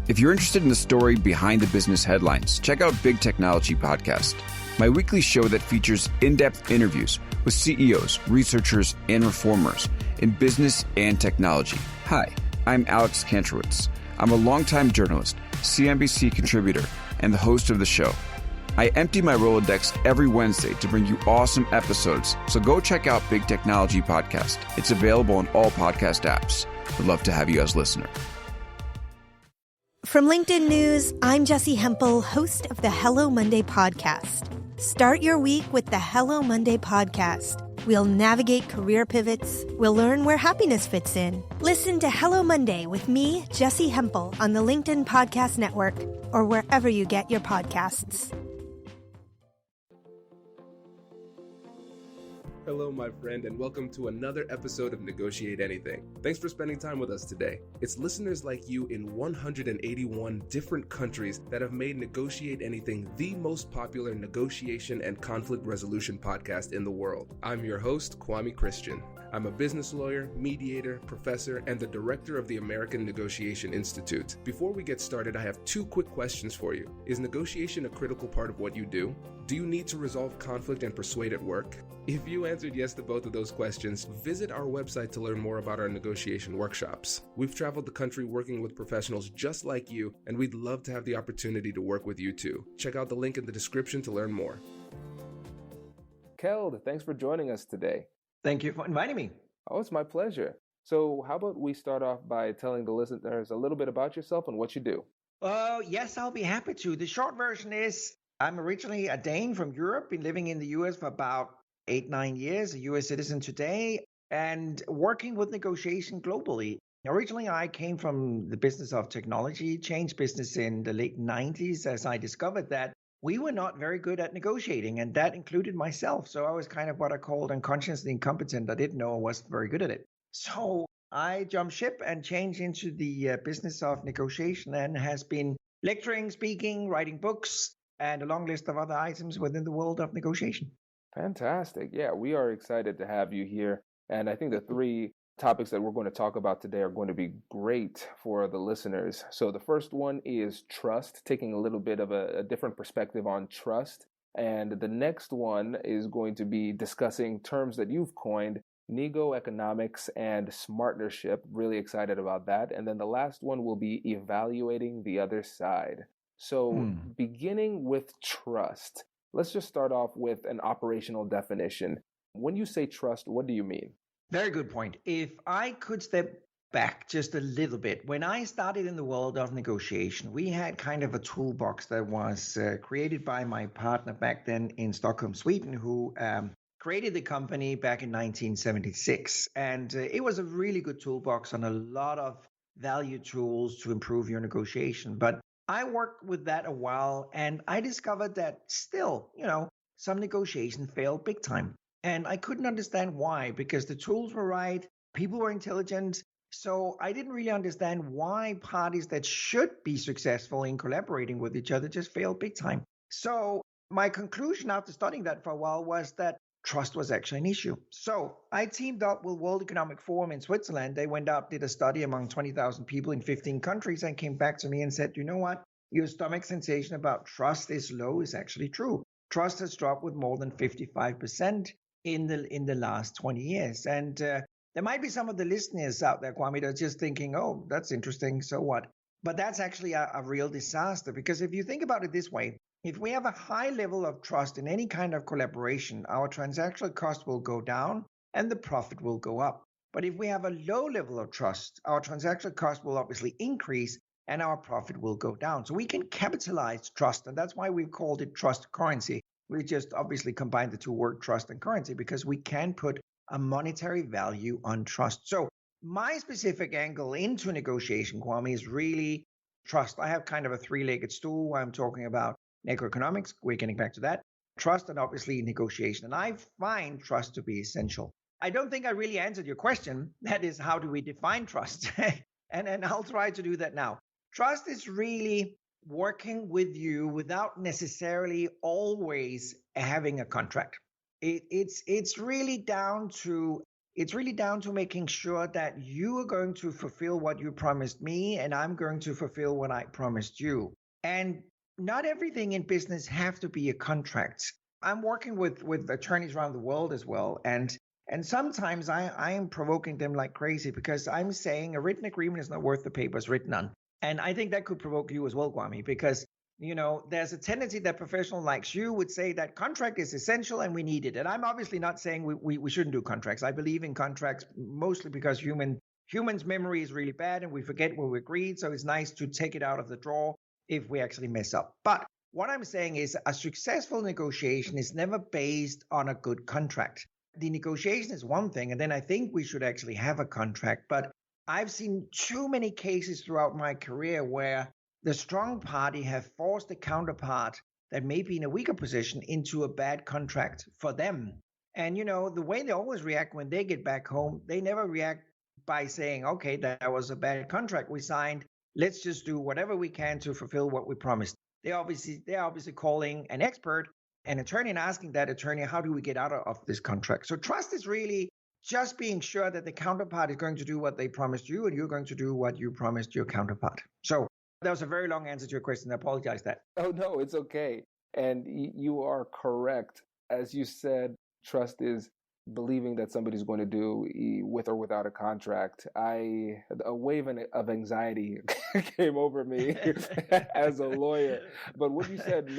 If you're interested in the story behind the business headlines, check out Big Technology Podcast, my weekly show that features in-depth interviews with CEOs, researchers, and reformers in business and technology. Hi, I'm Alex Kantrowitz. I'm a longtime journalist, CNBC contributor, and the host of the show. I empty my Rolodex every Wednesday to bring you awesome episodes, so go check out Big Technology Podcast. It's available on all podcast apps. We'd love to have you as a listener. From LinkedIn News, I'm Jessie Hempel, host of the Hello Monday podcast. Start your week with the Hello Monday podcast. We'll navigate career pivots. We'll learn where happiness fits in. Listen to Hello Monday with me, Jessie Hempel, on the LinkedIn Podcast Network or wherever you get your podcasts. Hello, my friend, and welcome to another episode of Negotiate Anything. Thanks for spending time with us today. It's listeners like you in 181 different countries that have made Negotiate Anything the most popular negotiation and conflict resolution podcast in the world. I'm your host, Kwame Christian. I'm a business lawyer, mediator, professor, and the director of the American Negotiation Institute. Before we get started, I have two quick questions for you. Is negotiation a critical part of what you do? Do you need to resolve conflict and persuade at work? If you answered yes to both of those questions, visit our website to learn more about our negotiation workshops. We've traveled the country working with professionals just like you, and we'd love to have the opportunity to work with you too. Check out the link in the description to learn more. Keld, thanks for joining us today. Thank you for inviting me. Oh, it's my pleasure. So how about we start off by telling the listeners a little bit about yourself and what you do? Yes, I'll be happy to. The short version is I'm originally a Dane from Europe, been living in the US for about 8-9 years, a US citizen today, and working with negotiation globally. Originally, I came from the business of technology, changed business in the late 90s as I discovered that we were not very good at negotiating, and that included myself. So I was kind of what I called unconsciously incompetent. I didn't know I wasn't very good at it. So I jumped ship and changed into the business of negotiation and has been lecturing, speaking, writing books, and a long list of other items within the world of negotiation. Fantastic. Yeah, we are excited to have you here. And I think the three topics that we're going to talk about today are going to be great for the listeners. So the first one is trust, taking a little bit of a different perspective on trust. And the next one is going to be discussing terms that you've coined, Nego-Economics and Smartnership. Really excited about that. And then the last one will be evaluating the other side. So beginning with trust, let's just start off with an operational definition. When you say trust, what do you mean? Very good point. If I could step back just a little bit, when I started in the world of negotiation, we had kind of a toolbox that was created by my partner back then in Stockholm, Sweden, who created the company back in 1976. And it was a really good toolbox on a lot of value tools to improve your negotiation. But I worked with that a while, and I discovered that still, some negotiation failed big time. And I couldn't understand why, because the tools were right, people were intelligent. So I didn't really understand why parties that should be successful in collaborating with each other just failed big time. So my conclusion after studying that for a while was that trust was actually an issue. So I teamed up with World Economic Forum in Switzerland. They went up, did a study among 20,000 people in 15 countries and came back to me and said, you know what? Your stomach sensation about trust is low is actually true. Trust has dropped with more than 55% in the last 20 years. And there might be some of the listeners out there, Kwame, that are just thinking, oh, that's interesting, so what? But that's actually a real disaster, because if you think about it this way, if we have a high level of trust in any kind of collaboration, our transactional cost will go down and the profit will go up. But if we have a low level of trust, our transactional cost will obviously increase and our profit will go down. So we can capitalize trust, and that's why we've called it trust currency. We just obviously combine the two words trust and currency because we can put a monetary value on trust. So my specific angle into negotiation, Kwame, is really trust. I have kind of a three-legged stool where I'm talking about Nego-Economics, we're getting back to that, trust, and obviously negotiation. And I find trust to be essential. I don't think I really answered your question. That is, how do we define trust? and I'll try to do that now. Trust is really working with you without necessarily always having a contract. It's really down to It's really down to making sure that you are going to fulfill what you promised me, and I'm going to fulfill what I promised you. And not everything in business have to be a contract. I'm working with attorneys around the world as well, and sometimes I am provoking them like crazy because I'm saying a written agreement is not worth the paper it's written on. And I think that could provoke you as well, Kwame, because there's a tendency that professional like you would say that contract is essential and we need it. And I'm obviously not saying we shouldn't do contracts. I believe in contracts mostly because humans' memory is really bad and we forget what we agreed. So it's nice to take it out of the drawer if we actually mess up. But what I'm saying is a successful negotiation is never based on a good contract. The negotiation is one thing, and then I think we should actually have a contract. But I've seen too many cases throughout my career where the strong party have forced the counterpart that may be in a weaker position into a bad contract for them. And, the way they always react when they get back home, they never react by saying, okay, that was a bad contract we signed. Let's just do whatever we can to fulfill what we promised. They're obviously calling an expert, an attorney, and asking that attorney, how do we get out of this contract? So trust is really just being sure that the counterpart is going to do what they promised you and you're going to do what you promised your counterpart. So that was a very long answer to your question. I apologize that. Oh, no, it's okay. And you are correct. As you said, trust is believing that somebody's going to do with or without a contract. A wave of anxiety came over me as a lawyer. But what you said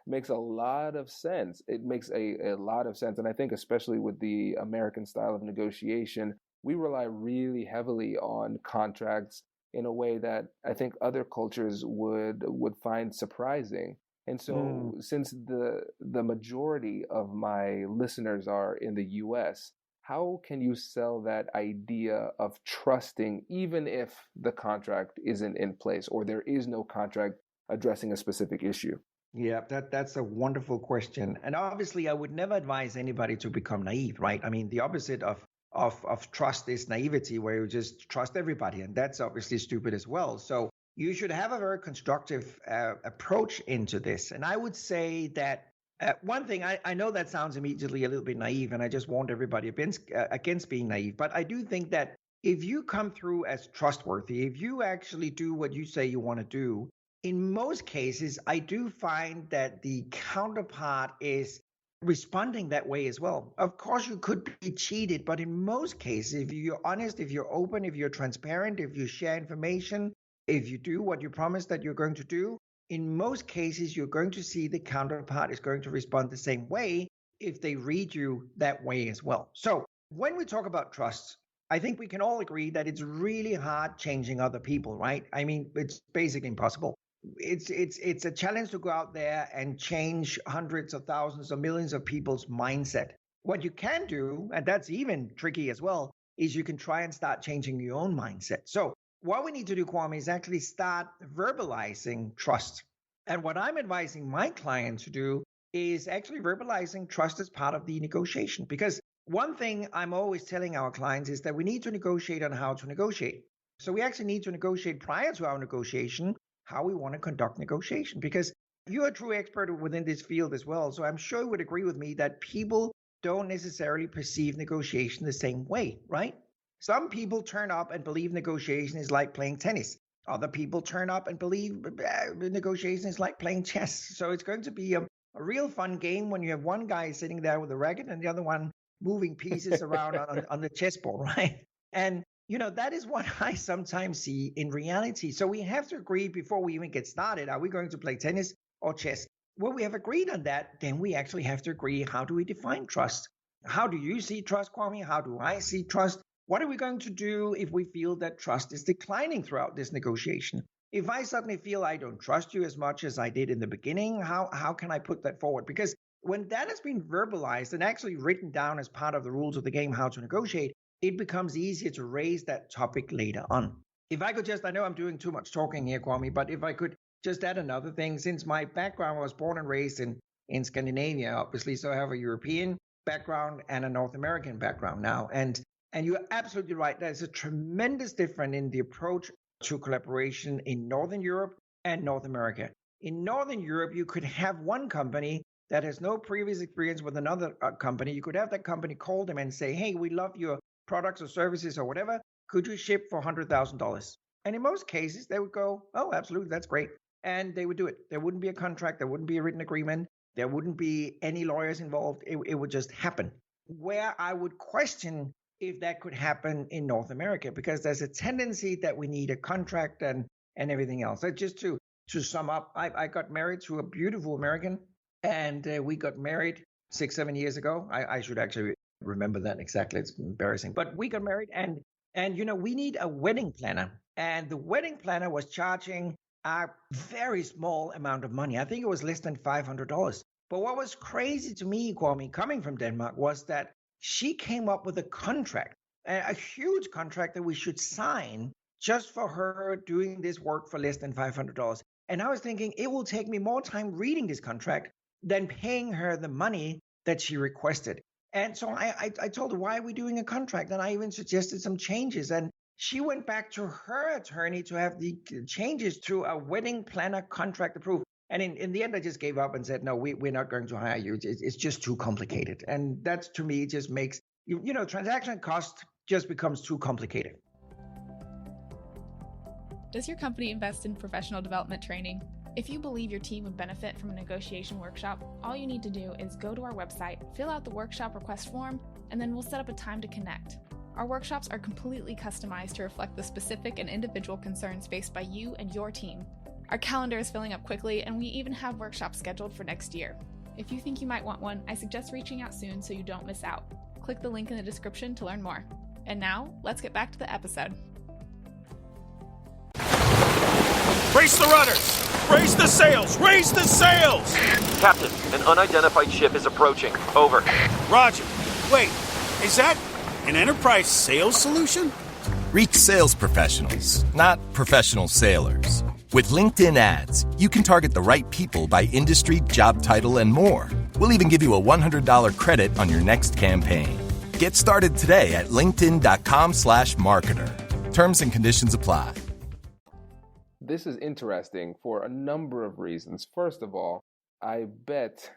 makes a lot of sense. It makes a lot of sense. And I think especially with the American style of negotiation, we rely really heavily on contracts in a way that I think other cultures would find surprising. And so since the majority of my listeners are in the US, how can you sell that idea of trusting even if the contract isn't in place or there is no contract addressing a specific issue? Yeah, that's a wonderful question. And obviously, I would never advise anybody to become naive, right? I mean, the opposite of trust is naivety, where you just trust everybody. And that's obviously stupid as well. So you should have a very constructive approach into this. And I would say that one thing, I know that sounds immediately a little bit naive, and I just warned everybody against being naive. But I do think that if you come through as trustworthy, if you actually do what you say you want to do, in most cases, I do find that the counterpart is responding that way as well. Of course, you could be cheated, but in most cases, if you're honest, if you're open, if you're transparent, if you share information, if you do what you promise that you're going to do, in most cases, you're going to see the counterpart is going to respond the same way if they read you that way as well. So when we talk about trust, I think we can all agree that it's really hard changing other people, right? I mean, it's basically impossible. It's a challenge to go out there and change hundreds of thousands or millions of people's mindset. What you can do, and that's even tricky as well, is you can try and start changing your own mindset. So what we need to do, Kwame, is actually start verbalizing trust. And what I'm advising my clients to do is actually verbalizing trust as part of the negotiation. Because one thing I'm always telling our clients is that we need to negotiate on how to negotiate. So we actually need to negotiate prior to our negotiation how we want to conduct negotiation. Because you're a true expert within this field as well. So I'm sure you would agree with me that people don't necessarily perceive negotiation the same way, right? Some people turn up and believe negotiation is like playing tennis. Other people turn up and believe negotiation is like playing chess. So it's going to be a real fun game when you have one guy sitting there with a racket and the other one moving pieces around on the chessboard, right? And that is what I sometimes see in reality. So we have to agree before we even get started. Are we going to play tennis or chess? When we have agreed on that, then we actually have to agree, how do we define trust? How do you see trust, Kwame? How do I see trust? What are we going to do if we feel that trust is declining throughout this negotiation? If I suddenly feel I don't trust you as much as I did in the beginning, how can I put that forward? Because when that has been verbalized and actually written down as part of the rules of the game, how to negotiate, it becomes easier to raise that topic later on. If I could I know I'm doing too much talking here, Kwame, but if I could just add another thing, since my background, I was born and raised in Scandinavia, obviously, so I have a European background and a North American background now. And you're absolutely right. There's a tremendous difference in the approach to collaboration in Northern Europe and North America. In Northern Europe, you could have one company that has no previous experience with another company. You could have that company call them and say, hey, we love your products or services or whatever, could you ship for $100,000? And in most cases, they would go, oh, absolutely, that's great. And they would do it. There wouldn't be a contract. There wouldn't be a written agreement. There wouldn't be any lawyers involved. It would just happen. Where I would question if that could happen in North America, because there's a tendency that we need a contract and everything else. So just to sum up, I got married to a beautiful American, and we got married 6-7 years ago. I should actually remember that exactly. It's embarrassing. But we got married, and we need a wedding planner. And the wedding planner was charging a very small amount of money. I think it was less than $500. But what was crazy to me, Kwame, coming from Denmark, was that she came up with a contract, a huge contract that we should sign just for her doing this work for less than $500. And I was thinking, it will take me more time reading this contract than paying her the money that she requested. And so I told her, why are we doing a contract? And I even suggested some changes. And she went back to her attorney to have the changes to a wedding planner contract approved. And in the end, I just gave up and said, no, we're not going to hire you. It's just too complicated. And that, to me, just makes, transaction cost just becomes too complicated. Does your company invest in professional development training? If you believe your team would benefit from a negotiation workshop, all you need to do is go to our website, fill out the workshop request form, and then we'll set up a time to connect. Our workshops are completely customized to reflect the specific and individual concerns faced by you and your team. Our calendar is filling up quickly, and we even have workshops scheduled for next year. If you think you might want one, I suggest reaching out soon so you don't miss out. Click the link in the description to learn more. And now, let's get back to the episode. Raise the rudders! Raise the sails! Raise the sails! Captain, an unidentified ship is approaching. Over. Roger. Wait, is that an enterprise sales solution? Reach sales professionals, not professional sailors. With LinkedIn ads, you can target the right people by industry, job title, and more. We'll even give you a $100 credit on your next campaign. Get started today at linkedin.com/marketer. Terms and conditions apply. This is interesting for a number of reasons. First of all, I bet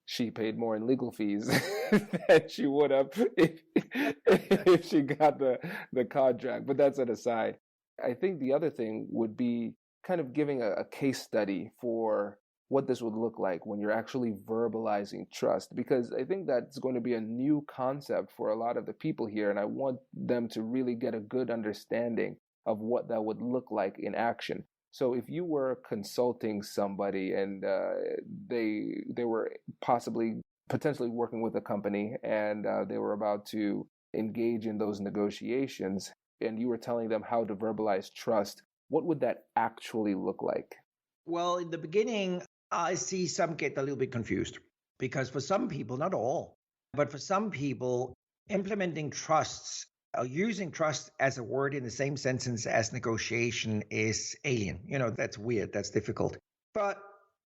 she paid more in legal fees than she would have if she got the contract. But that's an aside. I think the other thing would be kind of giving a case study for what this would look like when you're actually verbalizing trust, because I think that's going to be a new concept for a lot of the people here, and I want them to really get a good understanding of what that would look like in action. So if you were consulting somebody and they were potentially working with a company, and they were about to engage in those negotiations, and you were telling them how to verbalize trust, what would that actually look like? Well, in the beginning, I see some get a little bit confused, because for some people, not all, but for some people, implementing trusts or using trust as a word in the same sentence as negotiation is alien. That's weird. That's difficult. But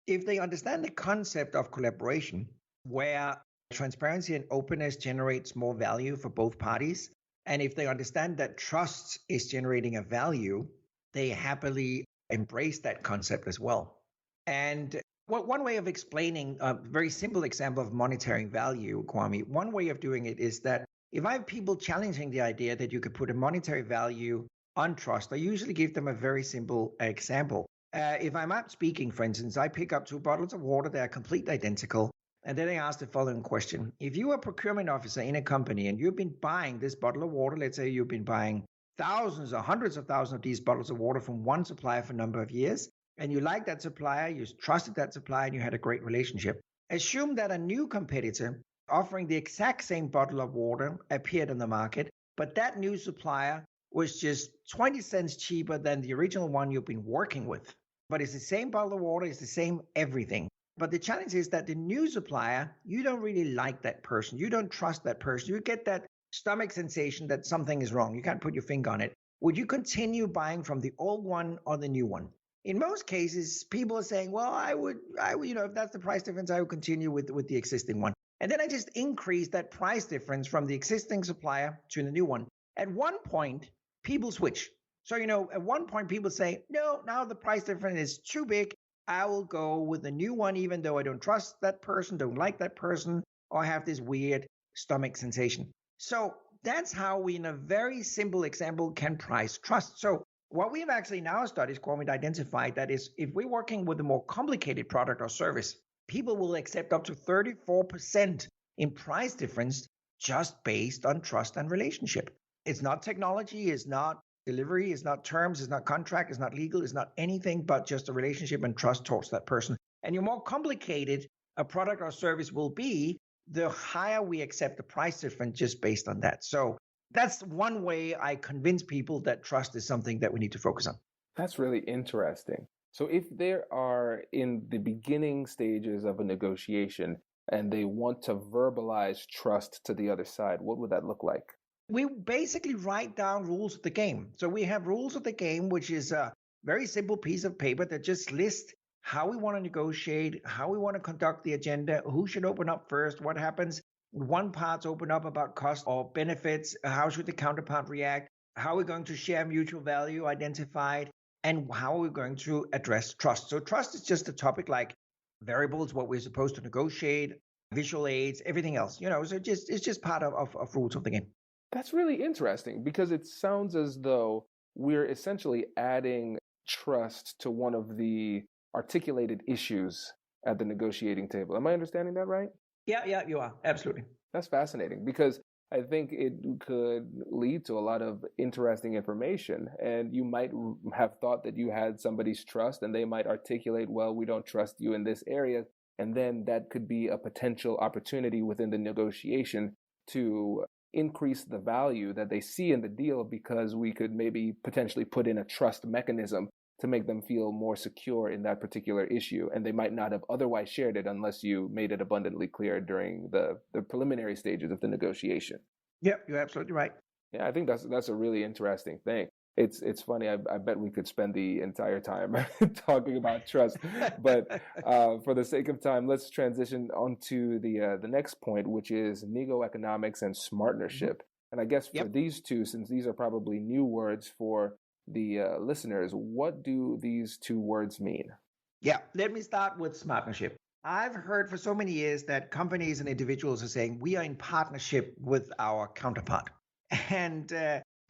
if they understand the concept of collaboration, where transparency and openness generates more value for both parties, and if they understand that trust is generating a value, they happily embrace that concept as well. And one way of explaining a very simple example of monetary value, Kwame, one way of doing it is that if I have people challenging the idea that you could put a monetary value on trust, I usually give them a very simple example. If I'm out speaking, for instance, I pick up 2 bottles of water that are completely identical, and then I ask the following question. If you are a procurement officer in a company and you've been buying this bottle of water, let's say you've been buying thousands or hundreds of thousands of these bottles of water from one supplier for a number of years, and you like that supplier, you trusted that supplier, and you had a great relationship, assume that a new competitor offering the exact same bottle of water appeared on the market, but that new supplier was just 20 cents cheaper than the original one you've been working with. But it's the same bottle of water, it's the same everything. But the challenge is that the new supplier, you don't really like that person. You don't trust that person. You get that stomach sensation that something is wrong. You can't put your finger on it. Would you continue buying from the old one or the new one? In most cases, people are saying, well, I would, if that's the price difference, I would continue with the existing one. And then I just increase that price difference from the existing supplier to the new one. At one point, people switch. So, at one point, people say, no, now the price difference is too big. I will go with the new one, even though I don't trust that person, don't like that person, or have this weird stomach sensation. So that's how we, in a very simple example, can price trust. So what we've actually now studied, Kwame, identified that is if we're working with a more complicated product or service, people will accept up to 34% in price difference just based on trust and relationship. It's not technology, it's not delivery, it's not terms, it's not contract, it's not legal, it's not anything but just a relationship and trust towards that person. And the more complicated a product or service will be, the higher we accept the price difference just based on that. So that's one way I convince people that trust is something that we need to focus on. That's really interesting. So if there are in the beginning stages of a negotiation and they want to verbalize trust to the other side, what would that look like? We basically write down rules of the game. So we have rules of the game, which is a very simple piece of paper that just lists how we want to negotiate, how we want to conduct the agenda, who should open up first, what happens one part's open up about cost or benefits, how should the counterpart react, how we're going to share mutual value identified, and how we're going to address trust. So trust is just a topic like variables, what we're supposed to negotiate, visual aids, everything else. So it's just part of rules of the game. That's really interesting because it sounds as though we're essentially adding trust to one of the articulated issues at the negotiating table. Am I understanding that right? Yeah, you are. Absolutely. That's fascinating because I think it could lead to a lot of interesting information. And you might have thought that you had somebody's trust and they might articulate, well, we don't trust you in this area. And then that could be a potential opportunity within the negotiation to increase the value that they see in the deal because we could maybe potentially put in a trust mechanism to make them feel more secure in that particular issue. And they might not have otherwise shared it unless you made it abundantly clear during the preliminary stages of the negotiation. Yep, you're absolutely right. Yeah, I think that's a really interesting thing. It's funny. I bet we could spend the entire time talking about trust, but for the sake of time, let's transition onto the next point, which is Nego-Economics and Smartnership. And I guess for these two, since these are probably new words for the listeners, what do these two words mean? Yeah, let me start with Smartnership. I've heard for so many years that companies and individuals are saying we are in partnership with our counterpart. And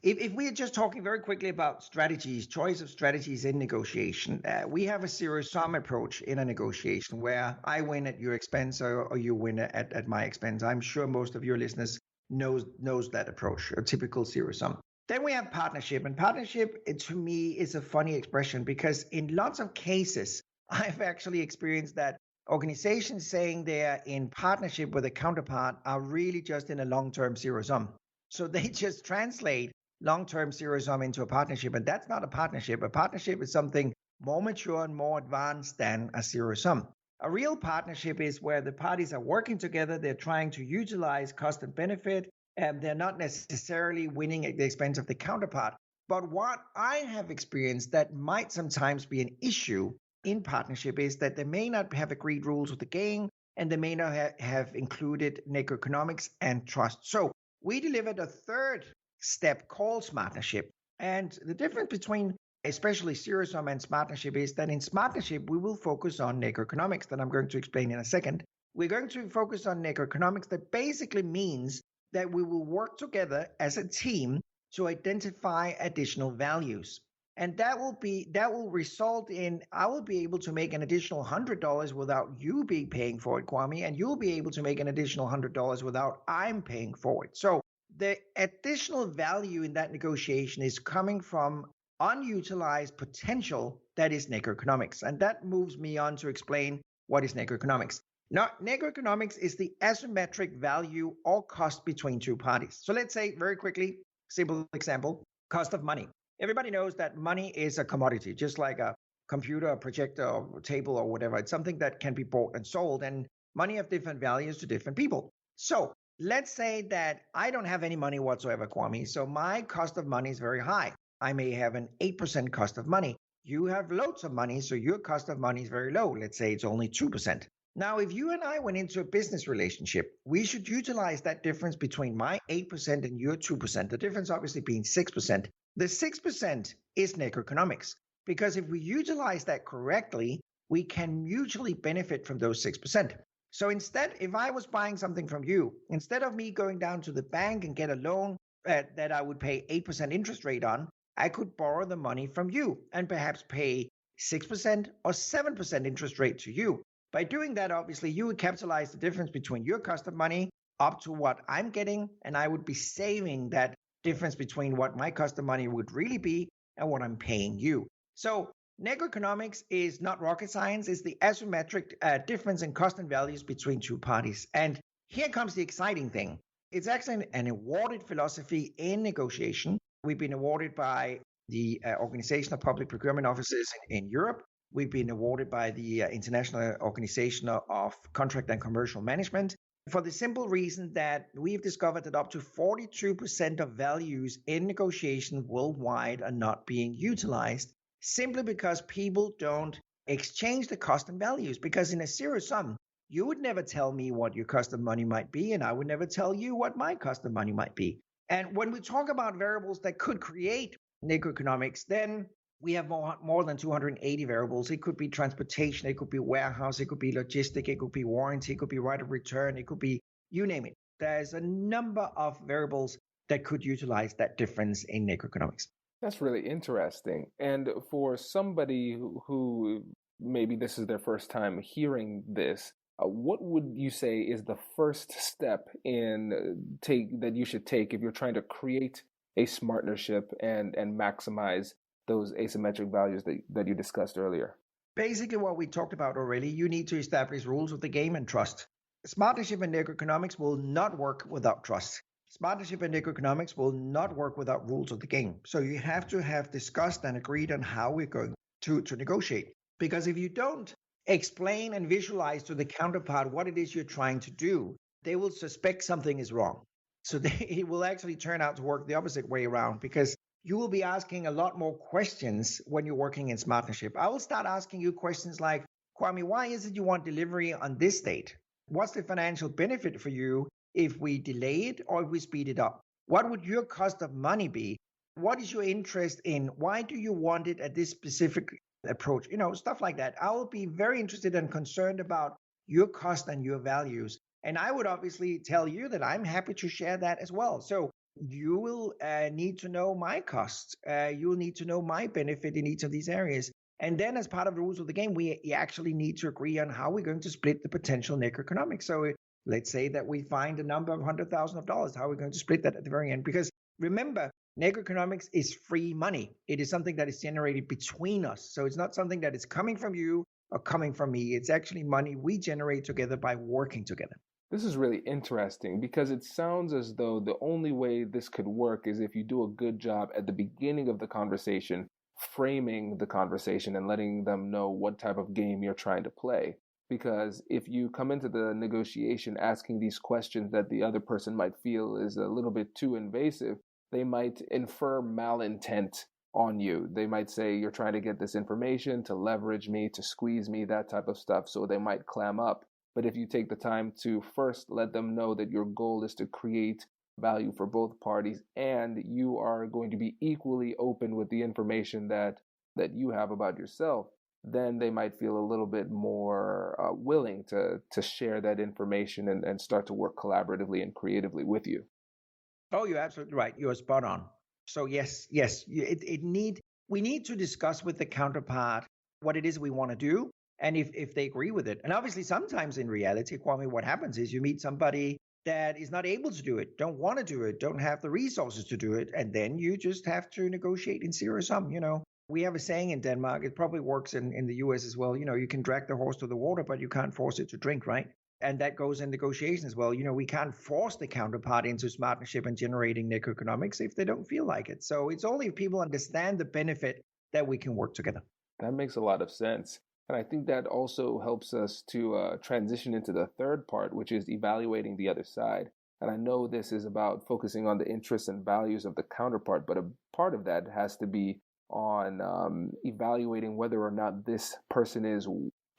if we are just talking very quickly about strategies, choice of strategies in negotiation, we have a zero-sum approach in a negotiation where I win at your expense or you win at my expense. I'm sure most of your listeners knows that approach, a typical zero-sum. Then we have partnership. And partnership, to me, is a funny expression because in lots of cases, I've actually experienced that organizations saying they're in partnership with a counterpart are really just in a long-term zero-sum. So they just translate long-term zero-sum into a partnership. And that's not a partnership. A partnership is something more mature and more advanced than a zero-sum. A real partnership is where the parties are working together. They're trying to utilize cost and benefit. They're not necessarily winning at the expense of the counterpart. But what I have experienced that might sometimes be an issue in partnership is that they may not have agreed rules of the game and they may not have included Nego-Economics and trust. So we delivered a third step called Smartnership. And the difference between especially zero-sum and Smartnership is that in Smartnership, we will focus on Nego-Economics that I'm going to explain in a second. We're going to focus on Nego-Economics that basically means that we will work together as a team to identify additional values. And that will result in, I will be able to make an additional $100 without you being paying for it, Kwame, and you'll be able to make an additional $100 without I'm paying for it. So the additional value in that negotiation is coming from unutilized potential that is Nego-Economics. And that moves me on to explain what is Nego-Economics. Now, Nego-Economics is the asymmetric value or cost between two parties. So let's say very quickly, simple example, cost of money. Everybody knows that money is a commodity, just like a computer, a projector, or a table, or whatever. It's something that can be bought and sold, and money have different values to different people. So let's say that I don't have any money whatsoever, Kwame. So my cost of money is very high. I may have an 8% cost of money. You have loads of money, so your cost of money is very low. Let's say it's only 2%. Now, if you and I went into a business relationship, we should utilize that difference between my 8% and your 2%, the difference obviously being 6%. The 6% is Nego-Economics, because if we utilize that correctly, we can mutually benefit from those 6%. So instead, if I was buying something from you, instead of me going down to the bank and get a loan that I would pay 8% interest rate on, I could borrow the money from you and perhaps pay 6% or 7% interest rate to you. By doing that, obviously, you would capitalize the difference between your cost of money up to what I'm getting, and I would be saving that difference between what my cost of money would really be and what I'm paying you. So Nego-Economics is not rocket science. It's the asymmetric difference in cost and values between two parties. And here comes the exciting thing. It's actually an awarded philosophy in negotiation. We've been awarded by the Organization of Public Procurement Officers in Europe. We've been awarded by the International Organization of Contract and Commercial Management for the simple reason that we've discovered that up to 42% of values in negotiation worldwide are not being utilized, simply because people don't exchange the cost and values. Because in a zero sum, you would never tell me what your cost of money might be, and I would never tell you what my cost of money might be. And when we talk about variables that could create Nego-Economics, then we have more than 280 variables. It could be transportation, it could be warehouse, it could be logistic, it could be warranty, it could be right of return, it could be you name it. There's a number of variables that could utilize that difference in Nego-Economics. That's really interesting. And for somebody who maybe this is their first time hearing this, what would you say is the first step that you should take if you're trying to create a smartnership and maximize those asymmetric values that you discussed earlier? Basically, what we talked about already, you need to establish rules of the game and trust. Smartnership and Nego-Economics will not work without trust. Smartnership and Nego-Economics will not work without rules of the game. So you have to have discussed and agreed on how we're going to negotiate. Because if you don't explain and visualize to the counterpart what it is you're trying to do, they will suspect something is wrong. So it will actually turn out to work the opposite way around, because you will be asking a lot more questions when you're working in Smartnership. I will start asking you questions like, Kwame, why is it you want delivery on this date? What's the financial benefit for you if we delay it or if we speed it up? What would your cost of money be? What is your interest in? Why do you want it at this specific approach? Stuff like that. I will be very interested and concerned about your cost and your values. And I would obviously tell you that I'm happy to share that as well. So you will need to know my costs. You will need to know my benefit in each of these areas. And then as part of the rules of the game, we actually need to agree on how we're going to split the potential Nego-Economics. So let's say that we find a number of $100,000. How are we going to split that at the very end? Because remember, Nego-Economics is free money. It is something that is generated between us. So it's not something that is coming from you or coming from me. It's actually money we generate together by working together. This is really interesting because it sounds as though the only way this could work is if you do a good job at the beginning of the conversation, framing the conversation and letting them know what type of game you're trying to play. Because if you come into the negotiation asking these questions that the other person might feel is a little bit too invasive, they might infer malintent on you. They might say you're trying to get this information to leverage me, to squeeze me, that type of stuff. So they might clam up. But if you take the time to first let them know that your goal is to create value for both parties and you are going to be equally open with the information that you have about yourself, then they might feel a little bit more willing to share that information and start to work collaboratively and creatively with you. Oh, you're absolutely right. You're spot on. So yes, we need to discuss with the counterpart what it is we want to do, and if they agree with it. And obviously, sometimes in reality, Kwame, what happens is you meet somebody that is not able to do it, don't want to do it, don't have the resources to do it, and then you just have to negotiate in zero sum. We have a saying in Denmark, it probably works in the US as well, you can drag the horse to the water, but you can't force it to drink, right? And that goes in negotiation as well. We can't force the counterpart into Smartnership and generating Nego-Economics if they don't feel like it. So it's only if people understand the benefit that we can work together. That makes a lot of sense. And I think that also helps us to transition into the third part, which is evaluating the other side. And I know this is about focusing on the interests and values of the counterpart, but a part of that has to be on evaluating whether or not this person is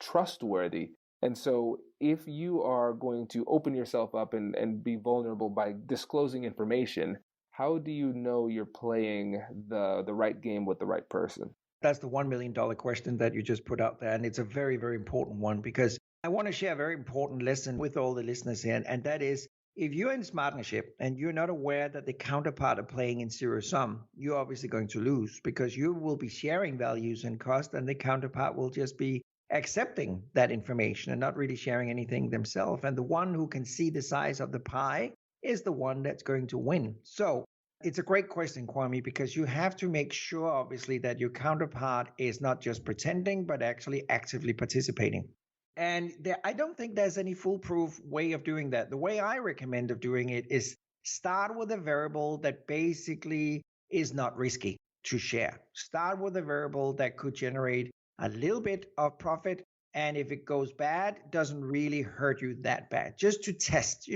trustworthy. And so if you are going to open yourself up and be vulnerable by disclosing information, how do you know you're playing the right game with the right person? That's the $1 million question that you just put out there. And it's a very, very important one because I want to share a very important lesson with all the listeners here, and that is, if you're in Smartnership and you're not aware that the counterpart are playing in zero sum, you're obviously going to lose because you will be sharing values and cost, and the counterpart will just be accepting that information and not really sharing anything themselves. And the one who can see the size of the pie is the one that's going to win. So it's a great question, Kwame, because you have to make sure, obviously, that your counterpart is not just pretending, but actually actively participating. And I don't think there's any foolproof way of doing that. The way I recommend of doing it is start with a variable that basically is not risky to share. Start with a variable that could generate a little bit of profit. And if it goes bad, it doesn't really hurt you that bad. Just to test,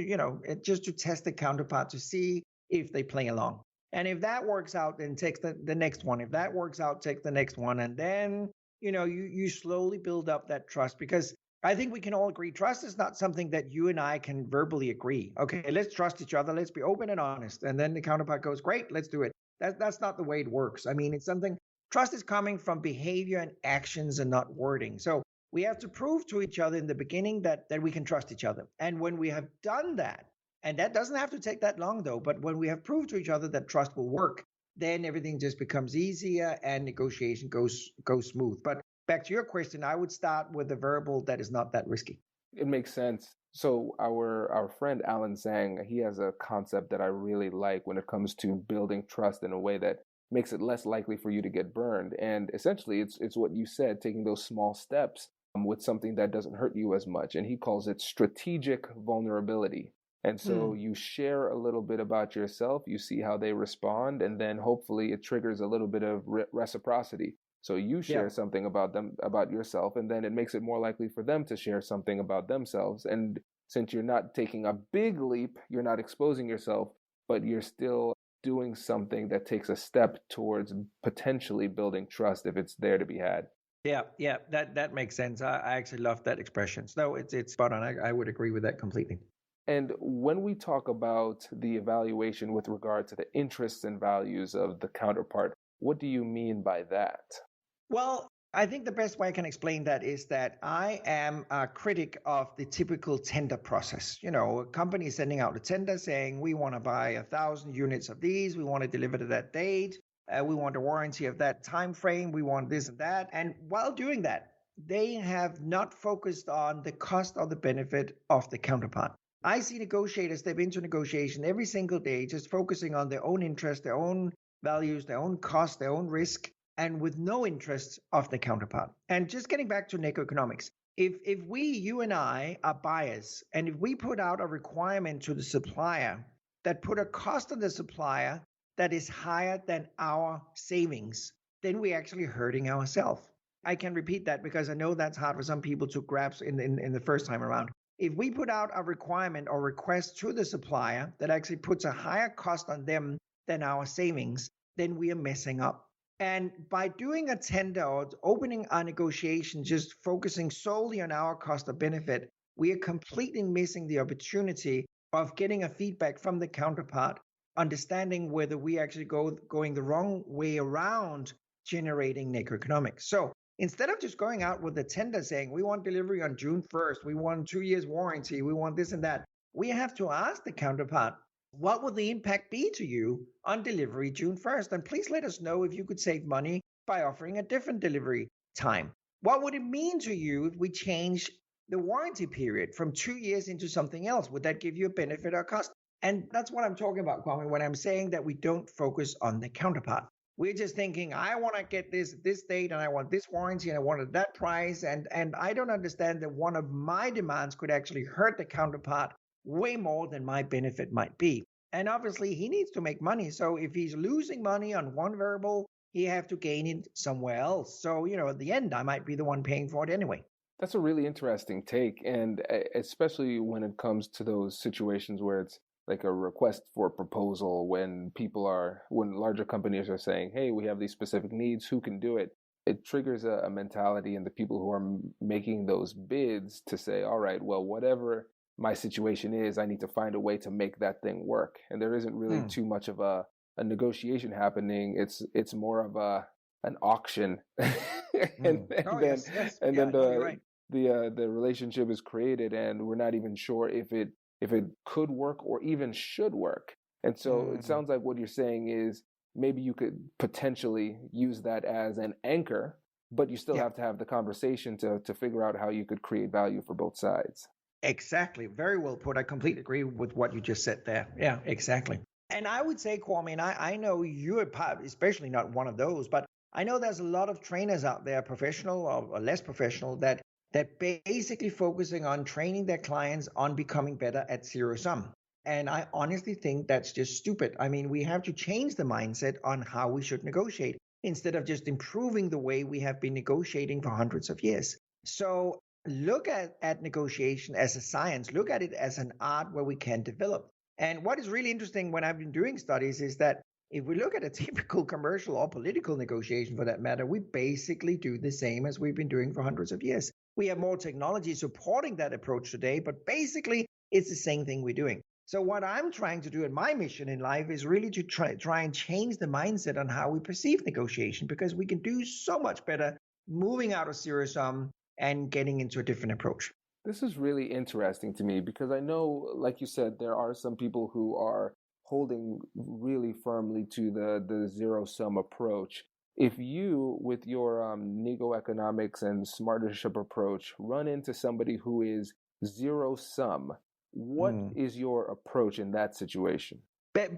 just to test the counterpart to see if they play along. And if that works out, then take the next one. If that works out, take the next one. And then, you slowly build up that trust, because I think we can all agree trust is not something that you and I can verbally agree. Okay, let's trust each other. Let's be open and honest. And then the counterpart goes, great, let's do it. That's not the way it works. I mean, it's something, trust is coming from behavior and actions and not wording. So we have to prove to each other in the beginning that we can trust each other. And when we have done that, and that doesn't have to take that long though, but when we have proved to each other that trust will work, then everything just becomes easier and negotiation goes smooth. But back to your question, I would start with a variable that is not that risky. It makes sense. So our friend Alan Zhang, he has a concept that I really like when it comes to building trust in a way that makes it less likely for you to get burned. And essentially, it's what you said, taking those small steps with something that doesn't hurt you as much. And he calls it strategic vulnerability. And so you share a little bit about yourself, you see how they respond, and then hopefully it triggers a little bit of reciprocity. So you share something about them, about yourself, and then it makes it more likely for them to share something about themselves. And since you're not taking a big leap, you're not exposing yourself, but you're still doing something that takes a step towards potentially building trust if it's there to be had. Yeah, that makes sense. I actually love that expression. So it's spot on. I would agree with that completely. And when we talk about the evaluation with regard to the interests and values of the counterpart, what do you mean by that? Well, I think the best way I can explain that is that I am a critic of the typical tender process. A company is sending out a tender saying, we want to buy 1,000 units of these. We want to deliver to that date. We want a warranty of that time frame. We want this and that. And while doing that, they have not focused on the cost or the benefit of the counterpart. I see negotiators step into negotiation every single day, just focusing on their own interest, their own values, their own cost, their own risk, and with no interest of the counterpart. And just getting back to Nego-Economics, if you and I are buyers, and if we put out a requirement to the supplier that put a cost on the supplier that is higher than our savings, then we're actually hurting ourselves. I can repeat that because I know that's hard for some people to grasp in the first time around. If we put out a requirement or request to the supplier that actually puts a higher cost on them than our savings, then we are messing up. And by doing a tender or opening a negotiation, just focusing solely on our cost of benefit, we are completely missing the opportunity of getting a feedback from the counterpart, understanding whether we actually going the wrong way around generating Nego-Economics. So instead of just going out with a tender saying, we want delivery on June 1st, we want 2 years warranty, we want this and that, we have to ask the counterpart, what would the impact be to you on delivery June 1st? And please let us know if you could save money by offering a different delivery time. What would it mean to you if we change the warranty period from 2 years into something else? Would that give you a benefit or cost? And that's what I'm talking about, Kwame, when I'm saying that we don't focus on the counterpart. We're just thinking, I want to get this date and I want this warranty and I wanted that price. And I don't understand that one of my demands could actually hurt the counterpart way more than my benefit might be. And obviously he needs to make money. So if he's losing money on one variable, he have to gain it somewhere else. So, at the end, I might be the one paying for it anyway. That's a really interesting take. And especially when it comes to those situations where it's like a request for a proposal, when larger companies are saying, hey, we have these specific needs, who can do it? It triggers a mentality in the people who are making those bids to say, all right, well, whatever my situation is, I need to find a way to make that thing work. And there isn't really too much of a negotiation happening. It's more of an auction. Then the relationship is created, and we're not even sure if it could work or even should work. And so it sounds like what you're saying is maybe you could potentially use that as an anchor, but you still have to have the conversation to figure out how you could create value for both sides. Exactly. Very well put. I completely agree with what you just said there. Yeah, exactly. And I would say, Kwame, and I know you're especially not one of those, but I know there's a lot of trainers out there, professional or less professional, that basically focusing on training their clients on becoming better at zero sum. And I honestly think that's just stupid. I mean, we have to change the mindset on how we should negotiate instead of just improving the way we have been negotiating for hundreds of years. So look at negotiation as a science, look at it as an art where we can develop. And what is really interesting when I've been doing studies is that if we look at a typical commercial or political negotiation for that matter, we basically do the same as we've been doing for hundreds of years. We have more technology supporting that approach today, but basically it's the same thing we're doing. So what I'm trying to do in my mission in life is really to try and change the mindset on how we perceive negotiation, because we can do so much better moving out of zero sum and getting into a different approach. This is really interesting to me because I know, like you said, there are some people who are holding really firmly to the zero sum approach. If you, with your Nego-Economics and Smartnership approach, run into somebody who is zero sum, what is your approach in that situation?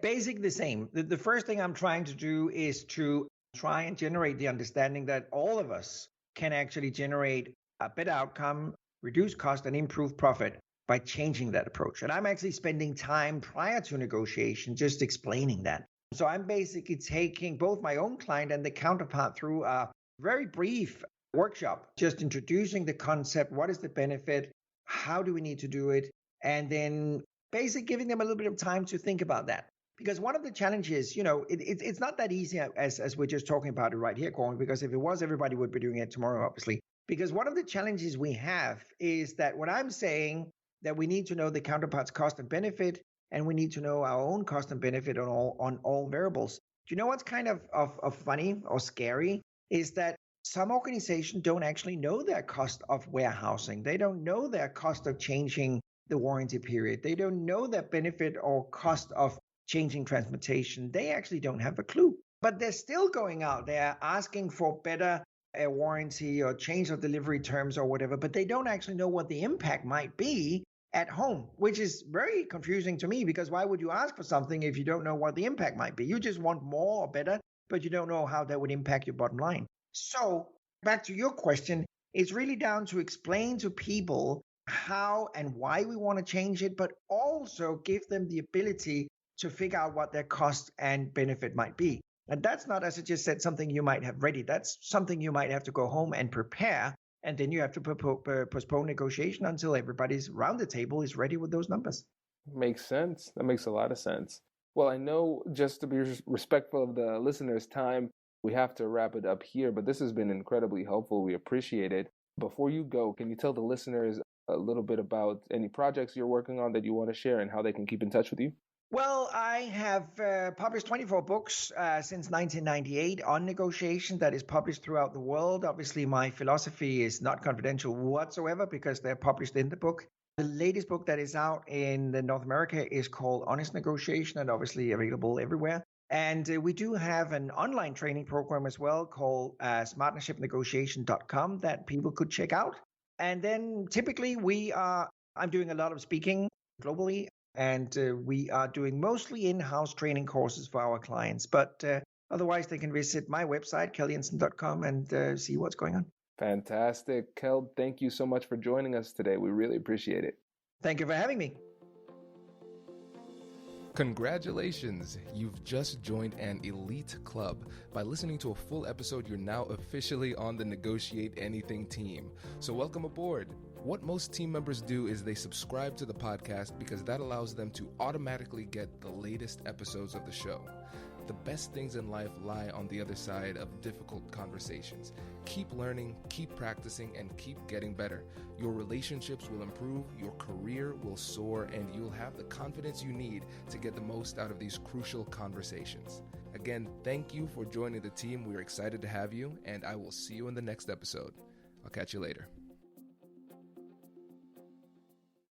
Basically the same. The first thing I'm trying to do is to try and generate the understanding that all of us can actually generate a better outcome, reduce cost, and improve profit by changing that approach. And I'm actually spending time prior to negotiation just explaining that. So I'm basically taking both my own client and the counterpart through a very brief workshop, just introducing the concept, what is the benefit, how do we need to do it, and then basically giving them a little bit of time to think about that. Because one of the challenges, it's not that easy as we're just talking about it right here, Corey, because if it was, everybody would be doing it tomorrow, obviously. Because one of the challenges we have is that when I'm saying that we need to know the counterpart's cost and benefit, and we need to know our own cost and benefit on all variables. Do you know what's kind of funny or scary is that some organizations don't actually know their cost of warehousing. They don't know their cost of changing the warranty period. They don't know their benefit or cost of changing transportation. They actually don't have a clue. But they're still going out there asking for better warranty or change of delivery terms or whatever, but they don't actually know what the impact might be at home, which is very confusing to me, because why would you ask for something if you don't know what the impact might be? You just want more or better, but you don't know how that would impact your bottom line. So back to your question, it's really down to explain to people how and why we want to change it, but also give them the ability to figure out what their cost and benefit might be. And that's not, as I just said, something you might have ready. That's something you might have to go home and prepare. And then you have to postpone negotiation until everybody's around the table is ready with those numbers. Makes sense. That makes a lot of sense. Well, I know, just to be respectful of the listeners' time, we have to wrap it up here, but this has been incredibly helpful. We appreciate it. Before you go, can you tell the listeners a little bit about any projects you're working on that you want to share and how they can keep in touch with you? Well, I have published 24 books since 1998 on negotiation that is published throughout the world. Obviously, my philosophy is not confidential whatsoever because they're published in the book. The latest book that is out in North America is called Honest Negotiation and obviously available everywhere. And we do have an online training program as well called smartnershipnegotiation.com that people could check out. And then typically I'm doing a lot of speaking globally. And we are doing mostly in-house training courses for our clients. But otherwise, they can visit my website, keldjensen.com, and see what's going on. Fantastic. Keld, thank you so much for joining us today. We really appreciate it. Thank you for having me. Congratulations! You've just joined an elite club. By listening to a full episode, you're now officially on the Negotiate Anything team. So welcome aboard. What most team members do is they subscribe to the podcast because that allows them to automatically get the latest episodes of the show. The best things in life lie on the other side of difficult conversations. Keep learning, keep practicing, and keep getting better. Your relationships will improve, your career will soar, and you'll have the confidence you need to get the most out of these crucial conversations. Again, thank you for joining the team. We're excited to have you, and I will see you in the next episode. I'll catch you later.